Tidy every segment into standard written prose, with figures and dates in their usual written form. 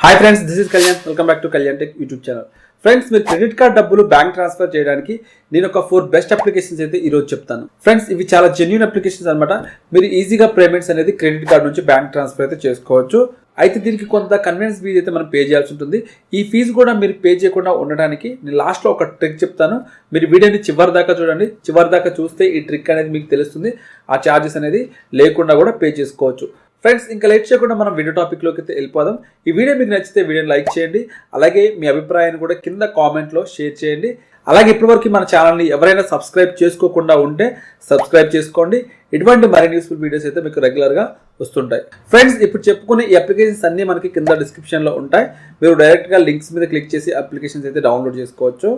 Hi friends, this is Kalyan. Welcome back to Kalyan tech YouTube channel. Friends, మీరు credit card డబ్బులు bank transfer చేయడానికి నేను ఒక 4 బెస్ట్ అప్లికేషన్స్ అయితే ఈరోజు చెప్తాను. ఫ్రెండ్స్, ఇవి చాలా జెన్యూన్ అప్లికేషన్స్ అనమాట. మీరు ఈజీగా పేమెంట్స్ అనేది క్రెడిట్ కార్డ్ నుంచి బ్యాంక్ ట్రాన్స్ఫర్ అయితే చేసుకోవచ్చు. అయితే దీనికి కొంత కన్వీనియన్స్ ఫీజు అయితే మనం పే చేయాల్సి ఉంటుంది. ఈ ఫీజు కూడా మీరు పే చేయకుండా ఉండడానికి నేను లాస్ట్లో ఒక ట్రిక్ చెప్తాను. మీరు వీడియోని చివరి దాకా చూడండి. చివరి దాకా చూస్తే ఈ ట్రిక్ అనేది మీకు తెలుస్తుంది. ఆ ఛార్జెస్ అనేది లేకుండా కూడా పే చేసుకోవచ్చు. ఫ్రెండ్స్, ఇంకా లేట్ చేయకుండా మనం వీడియో టాపిక్లోకి అయితే వెళ్ళిపోదాం. ఈ వీడియో మీకు నచ్చితే వీడియోని లైక్ చేయండి. అలాగే మీ అభిప్రాయాన్ని కూడా కింద కామెంట్లో షేర్ చేయండి. అలాగే ఇప్పటివరకు మన ఛానల్ని ఎవరైనా సబ్స్క్రైబ్ చేసుకోకుండా ఉంటే సబ్స్క్రైబ్ చేసుకోండి. ఇటువంటి మరిన్ని యూస్ఫుల్ వీడియోస్ అయితే మీకు రెగ్యులర్గా వస్తుంటాయి. ఫ్రెండ్స్, ఇప్పుడు చెప్పుకునే ఈ అప్లికేషన్స్ అన్నీ మనకి కింద డిస్క్రిప్షన్లో ఉంటాయి. మీరు డైరెక్ట్గా లింక్స్ మీద క్లిక్ చేసి అప్లికేషన్స్ అయితే డౌన్లోడ్ చేసుకోవచ్చు.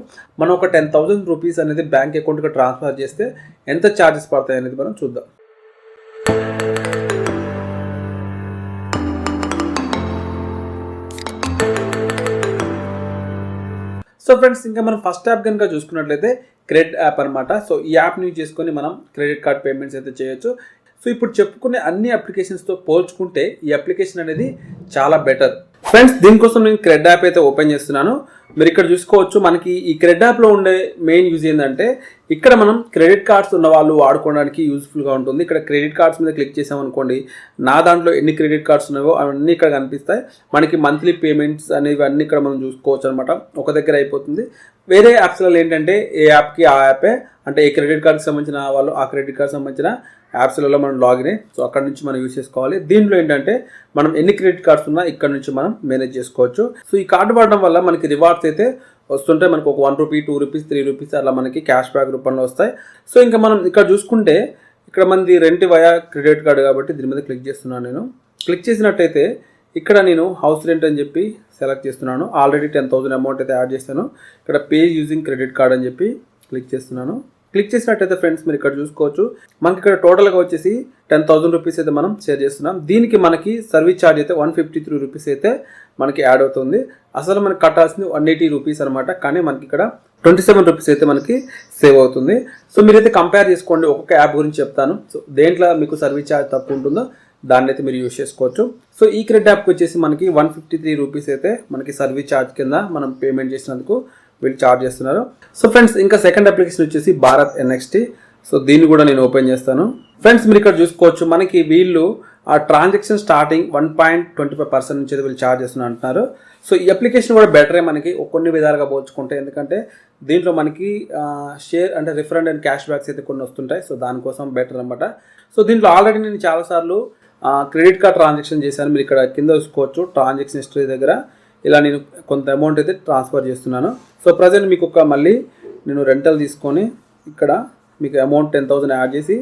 మనం ఒక 10,000 రూపీస్ అనేది బ్యాంక్ అకౌంట్కి ట్రాన్స్ఫర్ చేస్తే ఎంత ఛార్జెస్ పడతాయి అనేది మనం చూద్దాం. సో ఫ్రెండ్స్, ఇంకా మనం ఫస్ట్ యాప్ కనుక చూసుకున్నట్లయితే క్రెడిట్ యాప్ అనమాట. సో ఈ యాప్ని యూజ్ చేసుకొని మనం క్రెడిట్ కార్డ్ పేమెంట్స్ అయితే చేయొచ్చు. సో ఇప్పుడు చెప్పుకునే అన్ని అప్లికేషన్స్తో పోల్చుకుంటే ఈ అప్లికేషన్ అనేది చాలా బెటర్. ఫ్రెండ్స్, దీనికోసం నేను క్రెడిట్ యాప్ అయితే ఓపెన్ చేస్తున్నాను. మీరు ఇక్కడ చూసుకోవచ్చు, మనకి ఈ క్రెడిట్ యాప్లో ఉండే మెయిన్ యూజ్ ఏంటంటే ఇక్కడ మనం క్రెడిట్ కార్డ్స్ ఉన్న వాళ్ళు వాడుకోవడానికి యూజ్ఫుల్గా ఉంటుంది. ఇక్కడ క్రెడిట్ కార్డ్స్ మీద క్లిక్ చేసామనుకోండి, నా దాంట్లో ఎన్ని క్రెడిట్ కార్డ్స్ ఉన్నాయో అవన్నీ ఇక్కడ కనిపిస్తాయి. మనకి మంత్లీ పేమెంట్స్ అనేవి అన్నీ ఇక్కడ మనం చూసుకోవచ్చు అనమాట. ఒక దగ్గర అయిపోతుంది. వేరే యాప్స్లలో ఏంటంటే ఏ యాప్కి ఆ యాపే, అంటే ఏ క్రెడిట్ కార్డ్కి సంబంధించిన వాళ్ళు ఆ క్రెడిట్ కార్డ్ సంబంధించిన యాప్స్లలో మనం లాగిన్ అయ్యి సో అక్కడ నుంచి మనం యూజ్ చేసుకోవాలి. దీంట్లో ఏంటంటే మనం ఎన్ని క్రెడిట్ కార్డ్స్ ఉన్నా ఇక్కడ నుంచి మనం మేనేజ్ చేసుకోవచ్చు. సో ఈ కార్డు వాడడం వల్ల మనకి రివార్డ్స్ అయితే వస్తుంటాయి. మనకు ఒక 1 రూపీ, 2 రూపీస్, 3 రూపీస్ అలా మనకి క్యాష్ బ్యాక్ రూపంలో వస్తాయి. సో ఇంకా మనం ఇక్కడ చూసుకుంటే ఇక్కడ మనది రెంట్ వయా క్రెడిట్ కార్డు కాబట్టి దీని మీద క్లిక్ చేస్తున్నాను. నేను క్లిక్ చేసినట్టయితే ఇక్కడ నేను హౌస్ రెంట్ అని చెప్పి సెలెక్ట్ చేస్తున్నాను. ఆల్రెడీ 10,000 అమౌంట్ అయితే యాడ్ చేస్తాను. ఇక్కడ పే యూజింగ్ క్రెడిట్ కార్డ్ అని చెప్పి క్లిక్ చేస్తున్నాను. క్లిక్ చేసినట్టయితే ఫ్రెండ్స్, మీరు ఇక్కడ చూసుకోవచ్చు, మనకి ఇక్కడ టోటల్గా వచ్చేసి 10,000 రూపీస్ అయితే మనం షేర్ చేస్తున్నాం. దీనికి మనకి సర్వీస్ ఛార్జ్ అయితే 153 రూపీస్ అయితే మనకి యాడ్ అవుతుంది. అసలు మనకి కట్టాల్సింది 180 రూపీస్ అనమాట. కానీ మనకి ఇక్కడ 27 రూపీస్ అయితే మనకి సేవ్ అవుతుంది. సో మీరైతే కంపేర్ చేసుకోండి. ఒక్కొక్క యాప్ గురించి చెప్తాను. సో దేంట్లో మీకు సర్వీస్ ఛార్జ్ తక్కువ ఉంటుందో దాన్ని అయితే మీరు యూజ్ చేసుకోవచ్చు. సో ఈ క్రెడిట్ యాప్కి వచ్చేసి మనకి 153 రూపీస్ అయితే మనకి సర్వీస్ ఛార్జ్ కింద మనం పేమెంట్ చేసినందుకు వీళ్ళు ఛార్జ్ చేస్తున్నారు. సో ఫ్రెండ్స్, ఇంకా సెకండ్ అప్లికేషన్ వచ్చేసి భారత్ NXT. సో దీన్ని కూడా నేను ఓపెన్ చేస్తాను. ఫ్రెండ్స్, మీరు ఇక్కడ చూసుకోవచ్చు, మనకి వీళ్ళు ఆ ట్రాన్సాక్షన్ స్టార్టింగ్ 1.25% నుంచి వీళ్ళు ఛార్జ్ చేస్తున్నారు అంటున్నారు. సో ఈ అప్లికేషన్ కూడా బెటరే మనకి కొన్ని విధాలుగా పోల్చుకుంటే. ఎందుకంటే దీంట్లో మనకి షేర్ అంటే రిఫరెండ్ అండ్ క్యాష్ బ్యాక్స్ అయితే కొన్ని వస్తుంటాయి. సో దానికోసం బెటర్ అనమాట. సో దీంట్లో ఆల్రెడీ నేను చాలాసార్లు క్రెడిట్ కార్డ్ ట్రాన్సాక్షన్ చేశాను. మీరు ఇక్కడ కింద చూసుకోవచ్చు, ట్రాన్సాక్షన్ హిస్టరీ దగ్గర ఇలా నేను కొంత అమౌంట్ అయితే ట్రాన్స్ఫర్ చేస్తున్నాను. సో ప్రజెంట్ మీకు మళ్ళీ నేను రెంటల్ తీసుకొని ఇక్కడ మీకు అమౌంట్ 10,000 యాడ్ చేసి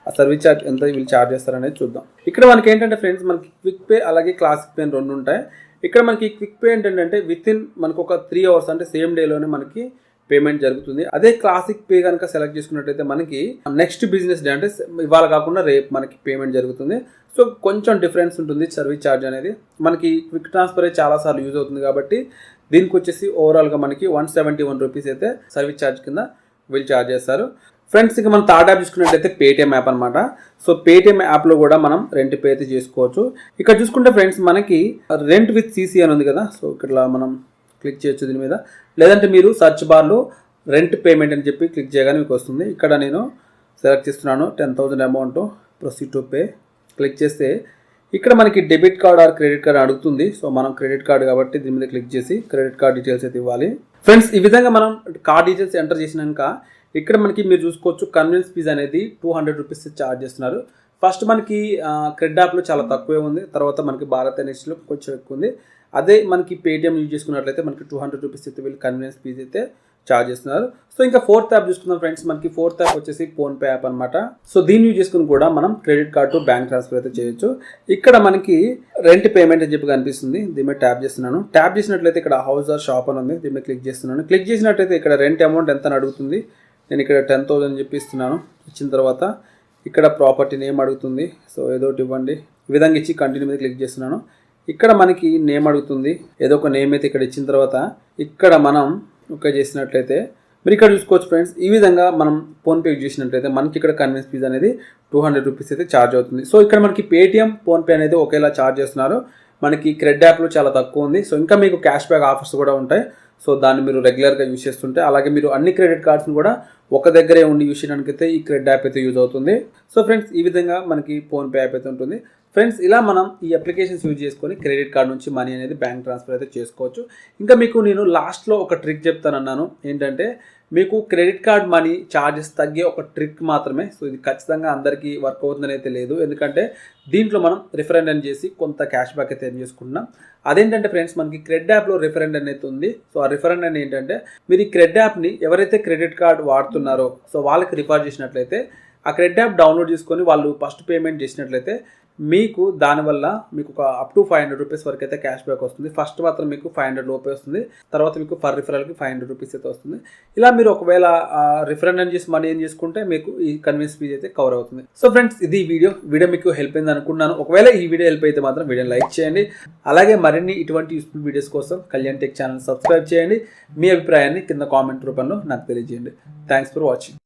ఆ సర్వీస్ ఛార్జ్ ఎంత వీళ్ళు ఛార్జ్ చేస్తారనేది చూద్దాం. ఇక్కడ మనకి ఏంటంటే ఫ్రెండ్స్, మనకి క్విక్ పే అలాగే క్లాసిక్ పే 2 ఉంటాయి. ఇక్కడ మనకి క్విక్ పే ఏంటంటే వితిన్ మనకు ఒక 3 అవర్స్ అంటే సేమ్ డేలోనే మనకి పేమెంట్ జరుగుతుంది. అదే క్లాసిక్ పే కనుక సెలెక్ట్ చేసుకున్నట్టయితే మనకి నెక్స్ట్ బిజినెస్ డే అంటే ఇవాళ కాకుండా రేపు మనకి పేమెంట్ జరుగుతుంది. సో కొంచెం డిఫరెన్స్ ఉంటుంది సర్వీస్ ఛార్జ్ అనేది. మనకి క్విక్ ట్రాన్స్ఫర్ చాలాసార్లు యూజ్ అవుతుంది కాబట్టి దీనికి వచ్చేసి ఓవరాల్గా మనకి 171 రూపీస్ అయితే సర్వీస్ ఛార్జ్ కింద వీళ్ళు ఛార్జ్ చేస్తారు. ఫ్రెండ్స్, ఇక మనం థర్డ్ యాప్ చూసుకున్నట్టయితే పేటిఎం యాప్ అనమాట. సో పేటిఎం యాప్లో కూడా మనం రెంట్ పే అయితే చేసుకోవచ్చు. ఇక్కడ చూసుకుంటే ఫ్రెండ్స్, మనకి రెంట్ విత్ CC అని ఉంది కదా. సో ఇక్కడ మనం క్లిక్ చేయొచ్చు దీని మీద. లేదంటే మీరు సర్చ్ బార్లో రెంట్ పేమెంట్ అని చెప్పి క్లిక్ చేయగానే మీకు వస్తుంది. ఇక్కడ నేను సెలెక్ట్ చేస్తున్నాను 10,000 amount, proceed to pay. Click చేస్తే ఇక్కడ మనకి debit card or credit card అడుగుతుంది. సో మనం క్రెడిట్ కార్డ్ కాబట్టి దీని మీద క్లిక్ చేసి క్రెడిట్ కార్డ్ డీటెయిల్స్ అయితే ఇవ్వాలి. ఫ్రెండ్స్, ఈ విధంగా మనం కార్డ్ డీటెయిల్స్ ఎంటర్ చేసినాక ఇక్కడ మనకి మీరు చూసుకోవచ్చు, కన్వీనియన్స్ ఫీజ్ అనేది 200 రూపీస్ ఛార్జ్ చేస్తున్నారు. ఫస్ట్ మనకి క్రెడిట్ యాప్లో చాలా తక్కువే ఉంది. తర్వాత మనకి భారత్ NXTలో కొంచెం ఎక్కువ ఉంది. అదే మనకి పేటిఎం యూజ్ చేసుకున్నట్లయితే మనకి 200 రూపీస్ అయితే వీళ్ళు కన్వీనియన్స్ ఫీజ్ అయితే ఛార్జ్ చేస్తున్నారు. సో ఇంకా ఫోర్త్ యాప్ చూసుకుందాం ఫ్రెండ్స్. మనకి ఫోర్త్ యాప్ వచ్చేసి ఫోన్పే యాప్ అనమాట. సో దీన్ని యూజ్ చేసుకుని కూడా మనం credit card to bank transfer అయితే చేయొచ్చు. ఇక్కడ మనకి రెంట్ పేమెంట్ అని చెప్పి కనిపిస్తుంది. దీని మీద ట్యాప్ చేస్తున్నాను. ట్యాప్ చేసినట్లయితే ఇక్కడ హౌస్ ఆర్ షాప్ అని ఉంది. దీని మీద క్లిక్ చేస్తున్నాను. క్లిక్ చేసినట్లయితే ఇక్కడ రెంట్ అమౌంట్ ఎంత అని అడుగుతుంది. నేను ఇక్కడ 10,000 అని చెప్పి ఇస్తున్నాను. ఇచ్చిన తర్వాత ఇక్కడ ప్రాపర్టీ నేమ్ అడుగుతుంది. సో ఏదో ఒకటి ఇవ్వండి. ఈ విధంగా ఇచ్చి కంటిన్యూ మీద క్లిక్ చేస్తున్నాను. ఇక్కడ మనకి నేమ్ అడుగుతుంది. ఏదో ఒక నేమ్ అయితే ఇక్కడ ఇచ్చిన తర్వాత ఇక్కడ మనం ఓకే చేసినట్లయితే మీరు ఇక్కడ చూసుకోవచ్చు ఫ్రెండ్స్. ఈ విధంగా మనం ఫోన్పే యూజ్ చేసినట్లయితే మనకి ఇక్కడ కన్వీనియన్స్ ఫీజ్ అనేది 200 రూపీస్ అయితే ఛార్జ్ అవుతుంది. సో ఇక్కడ మనకి పేటిఎం, ఫోన్పే అనేది ఒకేలా ఛార్జ్ చేస్తున్నారు. మనకి క్రెడిట్ యాప్లో చాలా తక్కువ ఉంది. సో ఇంకా మీకు క్యాష్ బ్యాక్ ఆఫర్స్ కూడా ఉంటాయి. సో దాన్ని మీరు రెగ్యులర్గా యూజ్ చేస్తుంటే, అలాగే మీరు అన్ని క్రెడిట్ కార్డ్స్ని కూడా ఒక దగ్గరే ఉండి యూజ్ చేయడానికైతే ఈ క్రెడిట్ యాప్ అయితే యూజ్ అవుతుంది. సో ఫ్రెండ్స్, ఈ విధంగా మనకి ఫోన్పే యాప్ అయితే ఉంటుంది. ఫ్రెండ్స్, ఇలా మనం ఈ అప్లికేషన్స్ యూజ్ చేసుకొని క్రెడిట్ కార్డ్ నుంచి మనీ అనేది బ్యాంక్ ట్రాన్స్ఫర్ అయితే చేసుకోవచ్చు. ఇంకా మీకు నేను లాస్ట్లో ఒక ట్రిక్ చెప్తానన్నాను. ఏంటంటే, మీకు క్రెడిట్ కార్డ్ మనీ ఛార్జెస్ తగ్గే ఒక ట్రిక్ మాత్రమే. సో ఇది ఖచ్చితంగా అందరికీ వర్క్ అవుతుందని అయితే లేదు. ఎందుకంటే దీంట్లో మనం రిఫరెండ్ చేసి కొంత క్యాష్ బ్యాక్ అయితే చేసుకుంటున్నాం. అదేంటంటే ఫ్రెండ్స్, మనకి క్రెడిట్ యాప్లో రిఫరెండ్ అనేది ఉంది. సో ఆ రిఫరెండ్ అని ఏంటంటే, మీరు ఈ క్రెడిట్ యాప్ని ఎవరైతే క్రెడిట్ కార్డ్ వాడుతున్నారో సో వాళ్ళకి రిఫర్ చేసినట్లయితే, ఆ క్రెడిట్ యాప్ డౌన్లోడ్ చేసుకొని వాళ్ళు ఫస్ట్ పేమెంట్ చేసినట్లయితే మీకు దానివల్ల మీకు ఒక అప్ టు 500 రూపీస్ వరకు అయితే క్యాష్ బ్యాక్ వస్తుంది. ఫస్ట్ మాత్రం మీకు 500 లోపే వస్తుంది. తర్వాత మీకు ఫర్ రిఫరల్కి 500 రూపీస్ అయితే వస్తుంది. ఇలా మీరు ఒకవేళ రిఫరెండ్ చేసి మనీ ఏం చేసుకుంటే మీకు ఈ కన్వీన్స్ ఫీజ్ అయితే కవర్ అవుతుంది. సో ఫ్రెండ్స్, ఇది వీడియో మీకు హెల్ప్ అయింది అనుకున్నాను. ఒకవేళ ఈ వీడియో హెల్ప్ అయితే మాత్రం వీడియోని లైక్ చేయండి. అలాగే మరిన్ని ఇటువంటి యూస్ఫుల్ వీడియోస్ కోసం కళ్యాణ్ టెక్ ఛానల్ సబ్స్క్రైబ్ చేయండి. మీ అభిప్రాయాన్ని కింద కామెంట్ రూపంలో నాకు తెలియజేయండి. Thanks for watching.